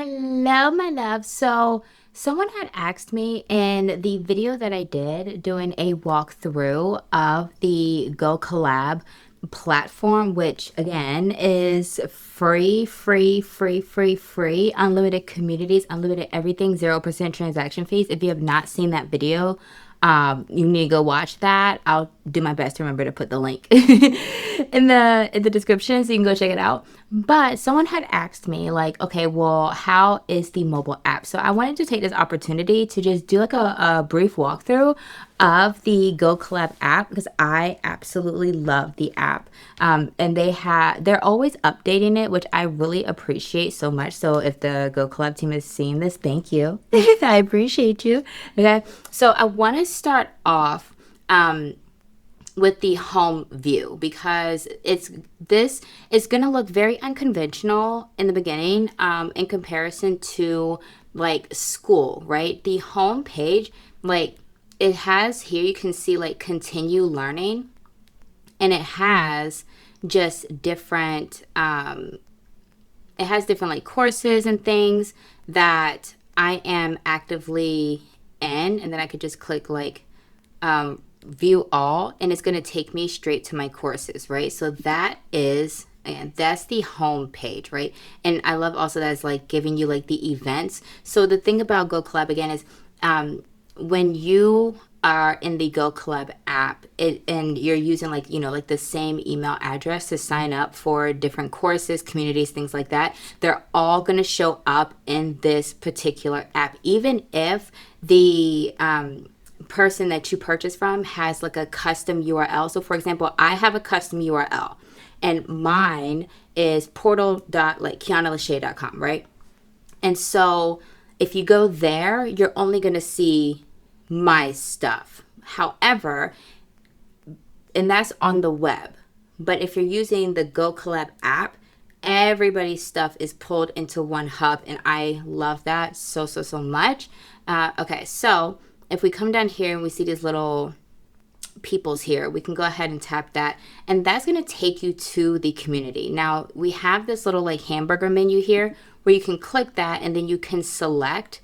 Hello, my love. So, someone had asked me in the video that I did doing a walkthrough of the GoKollab platform, which again is free, unlimited communities, unlimited everything, 0% transaction fees. If you have not seen that video, you need to go watch that. I'll do my best to remember to put the link in the description so you can go check it out. But someone had asked me like, okay, well, how is the mobile app? So I wanted to take this opportunity to just do like a brief walkthrough of the GoKollab app because I absolutely love the app. And they're always updating it, which I really appreciate so much. So if the GoKollab team is seeing this, thank you. I appreciate you. Okay. So I want to start off with the home view because this is going to look very unconventional in the beginning in comparison to like school, right? The home page, like it has here, you can see like continue learning, and it has just different it has different like courses and things that I am actively in, and then I could just click like view all, and it's going to take me straight to my courses, right? So that is, and that's the home page, right? And I love also that it's like giving you like the events. So the thing about GoKollab again is when you are in the GoKollab app and you're using like, like the same email address to sign up for different courses, communities, things like that, they're all going to show up in this particular app, even if the person that you purchase from has like a custom URL. So for example, I have a custom URL and mine is portal.kianalachey.com, right? And so if you go there, you're only going to see my stuff. However, and that's on the web. But if you're using the GoKollab app, everybody's stuff is pulled into one hub, and I love that so much. Okay, so if we come down here and we see these little peoples here, we can go ahead and tap that, and that's going to take you to the community. Now we have this little like hamburger menu here where you can click that, and then you can select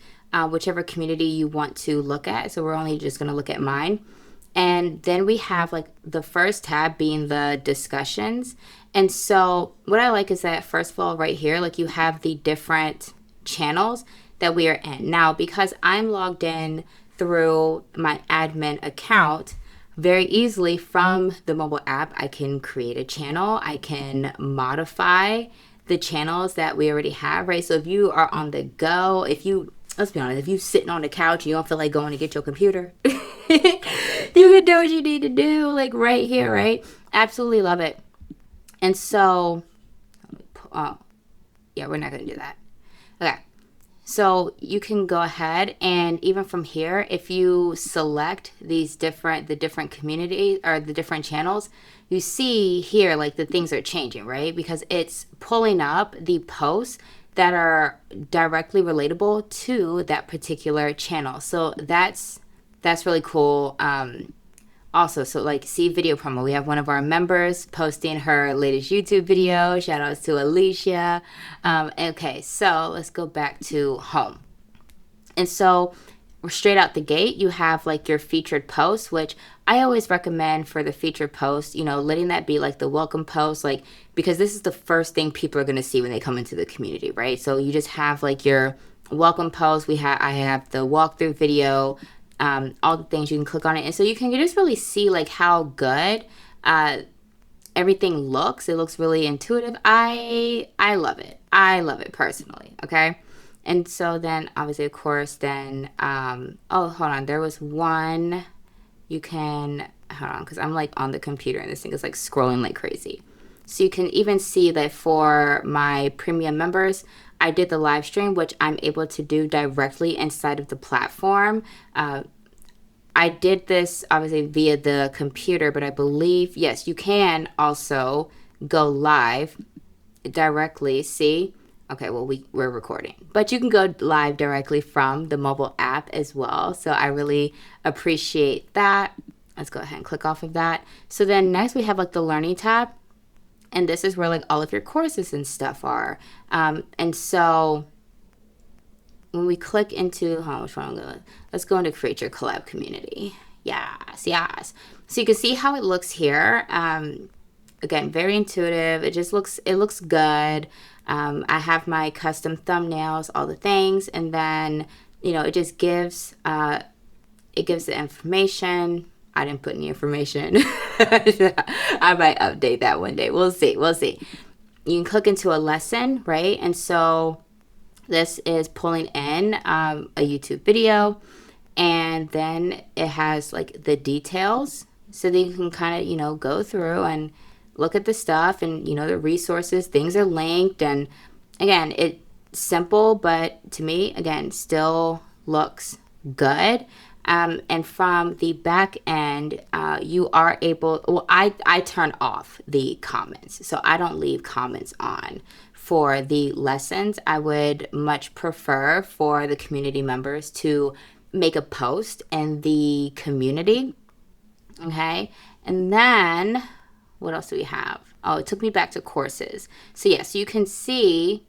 whichever community you want to look at. So we're only just going to look at mine. And then we have like the first tab being the discussions. And so what I like is that first of all, right here, like you have the different channels that we are in. Now, because I'm logged in through my admin account, very easily from the mobile app, I can create a channel. I can modify the channels that we already have, right? So if you are on the go, let's be honest, if you're sitting on the couch and you don't feel like going to get your computer, you can do what you need to do, like right here, right? Absolutely love it. And so, yeah, we're not going to do that. Okay. So you can go ahead and even from here, if you select the different communities or the different channels, you see here like the things are changing, right? Because it's pulling up the posts that are directly relatable to that particular channel. So that's really cool. Also, so like see video promo. We have one of our members posting her latest YouTube video. Shout outs to Alicia. Okay, so let's go back to home. And so we're straight out the gate, you have like your featured posts, which I always recommend for the featured post, letting that be like the welcome post, like, because this is the first thing people are going to see when they come into the community, right? So you just have like your welcome post. I have the walkthrough video, all the things you can click on it. And so you can just really see like how good, everything looks. It looks really intuitive. I love it. I love it personally. Okay. And so then obviously, of course, then, oh, hold on. There was one, hold on, because I'm like on the computer and this thing is like scrolling like crazy. So you can even see that for my premium members, I did the live stream, which I'm able to do directly inside of the platform. I did this obviously via the computer, but I believe, yes, you can also go live directly. See? Okay, well, we're recording, but you can go live directly from the mobile app as well. So I really appreciate that. Let's go ahead and click off of that. So then next we have like the learning tab, and this is where like all of your courses and stuff are. And so when we click into, which one I'm gonna, let's go into create your collab community. Yes. So you can see how it looks here. Again, very intuitive. It looks good. I have my custom thumbnails, all the things, and then, it just gives, it gives the information. I didn't put any information. I might update that one day. We'll see. You can click into a lesson, right? And so this is pulling in a YouTube video, and then it has like the details so that you can kind of, go through and look at the stuff and, the resources. Things are linked. And again, it's simple, but to me, again, still looks good. And from the back end, you are able, well, I turn off the comments. So I don't leave comments on for the lessons. I would much prefer for the community members to make a post in the community. Okay. And then what else do we have? Oh, it took me back to courses. So yes, you can see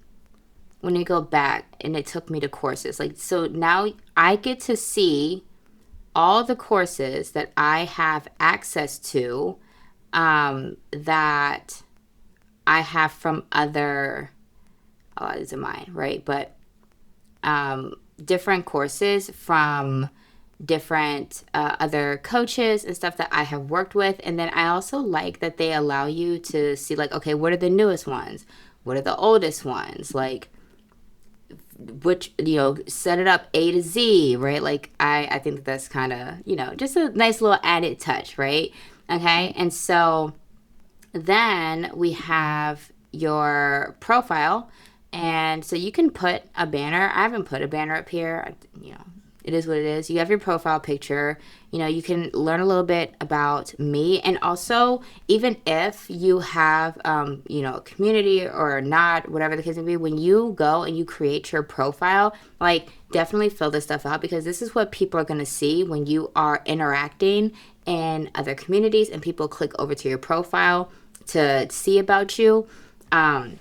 when you go back, and it took me to courses. So now I get to see all the courses that I have access to, that I have from other, these are mine, right? But different courses from different other coaches and stuff that I have worked with. And then I also like that they allow you to see, like, okay, what are the newest ones? What are the oldest ones? Like, which, set it up A to Z, right? Like, I think that's kind of, just a nice little added touch, right? Okay. And so then we have your profile. And so you can put a banner. I haven't put a banner up here, it is what it is. You have your profile picture. You can learn a little bit about me. And also, even if you have, a community or not, whatever the case may be, when you go and you create your profile, like, definitely fill this stuff out, because this is what people are going to see when you are interacting in other communities and people click over to your profile to see about you. I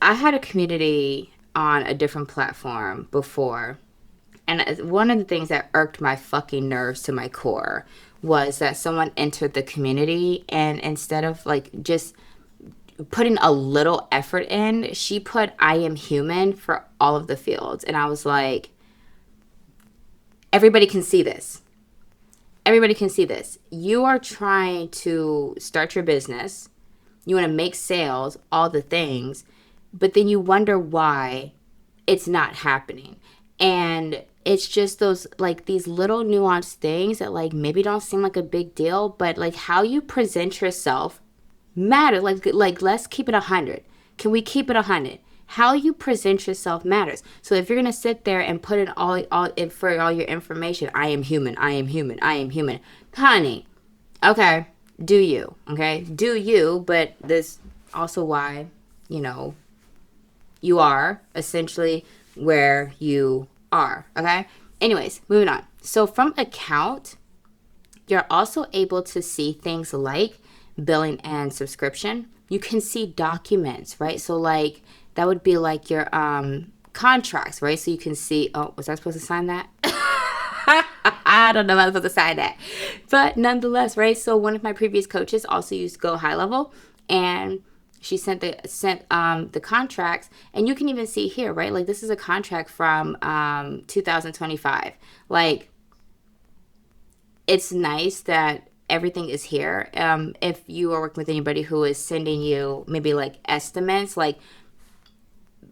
had a community on a different platform before. And one of the things that irked my fucking nerves to my core was that someone entered the community, and instead of like just putting a little effort in, she put "I am human" for all of the fields. And I was like, everybody can see this. Everybody can see this. You are trying to start your business. You want to make sales, all the things, but then you wonder why it's not happening. And it's just those, like, these little nuanced things that, like, maybe don't seem like a big deal, but, like, how you present yourself matters. Like let's keep it 100. Can we keep it 100? How you present yourself matters. So if you're going to sit there and put in all for all your information, I am human, honey, okay, do you, okay? Do you, but this also why, you are essentially where you are, okay? Anyways, moving on. So from account, you're also able to see things like billing and subscription. You can see documents, right? So like that would be like your contracts, right? So you can see, oh, was I supposed to sign that? I don't know if I'm supposed to sign that. But nonetheless, right? So one of my previous coaches also used Go High Level, and she sent the contracts, and you can even see here, right? Like this is a contract from 2025. Like, it's nice that everything is here. If you are working with anybody who is sending you maybe like estimates, like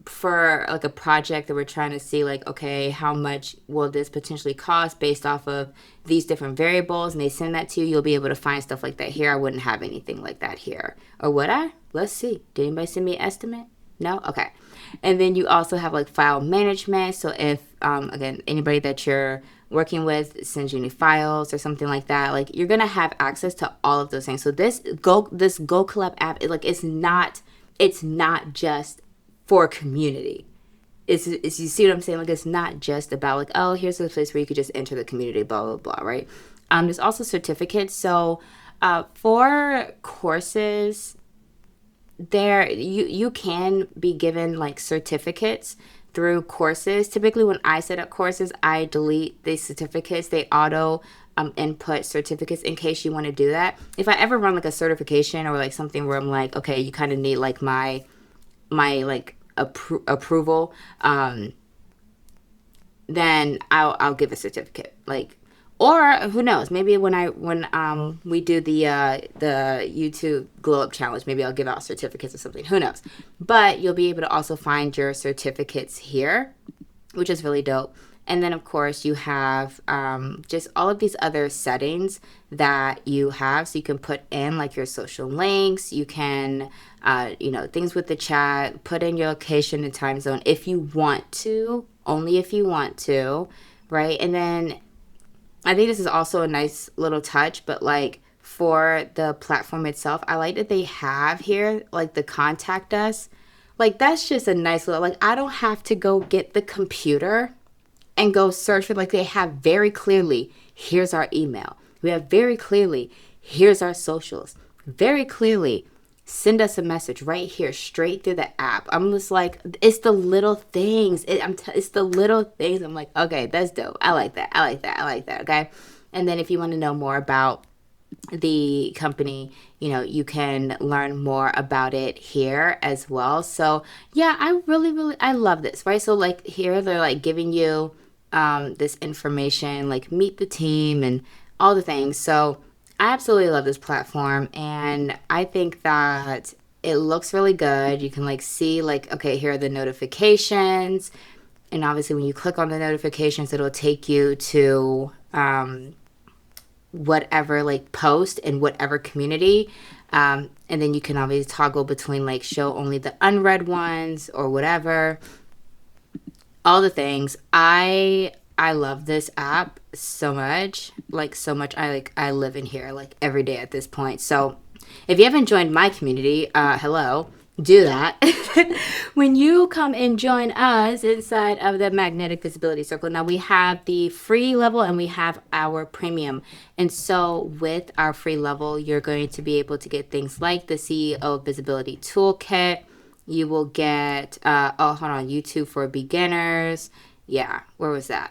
for like a project that we're trying to see, like, okay, how much will this potentially cost based off of these different variables, and they send that to you, you'll be able to find stuff like that here. I wouldn't have anything like that here. Or would I? Let's see. Did anybody send me an estimate? No? Okay. And then you also have like file management. So if, again, anybody that you're working with sends you any files or something like that, like you're going to have access to all of those things. So this GoKollab app, it's not just for community. It's you see what I'm saying? Like, it's not just about like, oh, here's a place where you could just enter the community, blah, blah, blah, right? There's also certificates. So for courses, there you can be given like certificates through courses. Typically when I set up courses, I delete the certificates. They auto input certificates in case you want to do that. If I ever run like a certification or like something where I'm like, okay, you kind of need like my like approval, then I'll give a certificate. Like, or who knows, maybe when we do the YouTube glow up challenge, maybe I'll give out certificates or something, who knows. But you'll be able to also find your certificates here, which is really dope. And then of course you have just all of these other settings that you have, so you can put in like your social links, you can things with the chat, put in your location and time zone if you want to, only if you want to, right? And then I think this is also a nice little touch, but like for the platform itself, I like that they have here like the contact us. Like that's just a nice little, like I don't have to go get the computer and go search for, like they have very clearly, here's our email. We have very clearly, here's our socials. Very clearly, send us a message right here, straight through the app. I'm just like, it's the little things. It's the little things. I'm like, okay, that's dope. I like that. I like that. I like that. Okay. And then if you want to know more about the company, you can learn more about it here as well. So yeah, I really, I love this, right? So like here, they're like giving you this information, like meet the team and all the things. So I absolutely love this platform, and I think that it looks really good. You can like see like, okay, here are the notifications, and obviously when you click on the notifications, it'll take you to whatever like post in whatever community, and then you can obviously toggle between like show only the unread ones or whatever, all the things. I love this app so much, like so much. I live in here like every day at this point. So if you haven't joined my community, hello, do that. When you come and join us inside of the Magnetic Visibility Circle, now we have the free level and we have our premium. And so with our free level, you're going to be able to get things like the CEO Visibility Toolkit. You will get, YouTube for beginners. Yeah, where was that?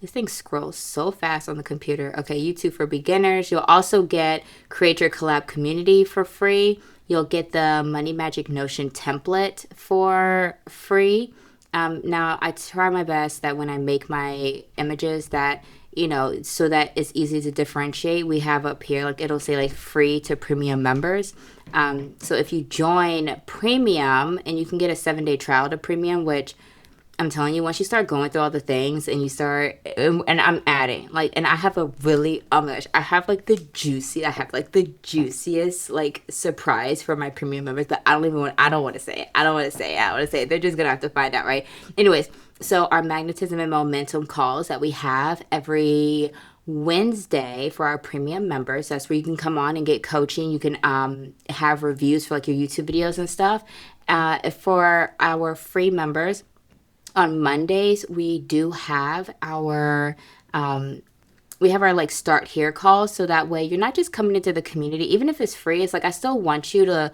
This thing scrolls so fast on the computer. Okay, YouTube for beginners. You'll also get Create Your Collab Community for free. You'll get the Money Magic Notion template for free. Now, I try my best that when I make my images that, so that it's easy to differentiate. We have up here, like it'll say like free to premium members. So if you join premium, and you can get a 7-day trial to premium, which I'm telling you, once you start going through all the things and you start, and I'm adding, like, and I have a really, oh my gosh, I have like the juiciest, like, surprise for my premium members, but I don't want to say it. I don't want to say it. They're just going to have to find out, right? Anyways, so our magnetism and momentum calls that we have every Wednesday for our premium members, that's where you can come on and get coaching. You can have reviews for like your YouTube videos and stuff. For our free members, on Mondays, we do have our like start here calls, so that way you're not just coming into the community, even if it's free. It's like I still want you to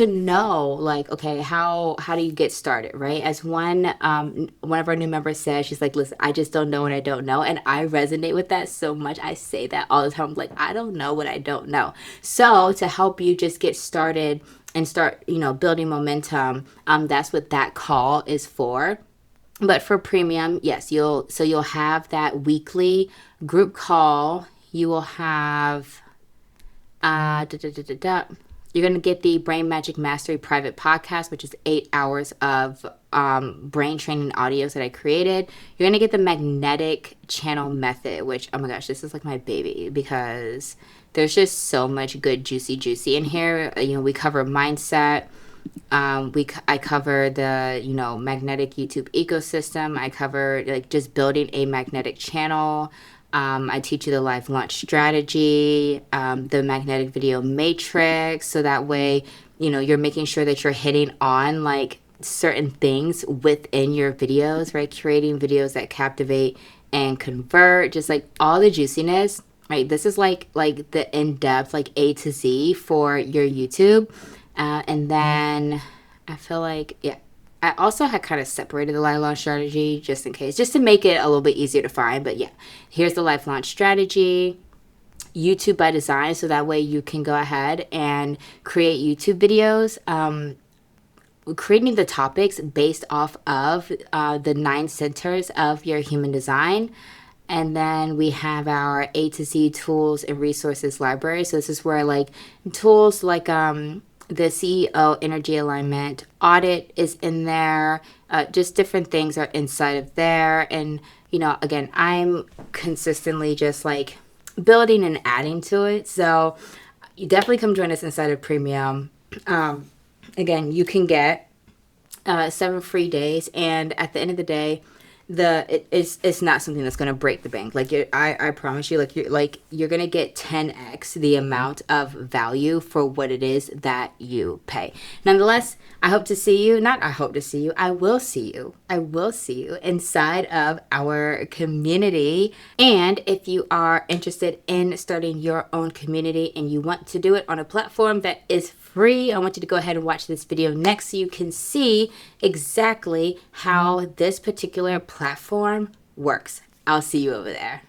know, like, okay, how do you get started, right? As one of our new members said, she's like, listen, I just don't know what I don't know, and I resonate with that so much. I say that all the time, like, I don't know what I don't know. So to help you just get started and start building momentum, that's what that call is for. But for premium, yes, you'll have that weekly group call. You will have you're going to get the Brain Magic Mastery private podcast, which is 8 hours of brain training audios that I created. You're going to get the magnetic channel method, which, oh my gosh, this is like my baby, because there's just so much good juicy in here. We cover mindset. I cover the magnetic YouTube ecosystem. I cover like just building a magnetic channel. I teach you the live launch strategy, the magnetic video matrix, so that way you're making sure that you're hitting on like certain things within your videos, right? Creating videos that captivate and convert, just like all the juiciness, right? This is like the in-depth, like A to Z for your YouTube. And then I feel like, yeah, I also had kind of separated the live launch strategy just in case, just to make it a little bit easier to find. But yeah, here's the live launch strategy. YouTube by design, so that way you can go ahead and create YouTube videos. Creating the topics based off of the 9 centers of your human design. And then we have our A to Z tools and resources library. So this is where like tools like the CEO energy alignment audit is in there. Just different things are inside of there. And, you know, again, I'm consistently just like building and adding to it. So you definitely come join us inside of Premium. Again, you can get 7 free days, and at the end of the day, it's not something that's going to break the bank. Like I promise you, you're going to get 10x the amount of value for what it is that you pay. Nonetheless, I hope to see you. Not I hope to see you. I will see you. I will see you inside of our community. And if you are interested in starting your own community and you want to do it on a platform that is free, I want you to go ahead and watch this video next so you can see exactly how this particular platform works. I'll see you over there.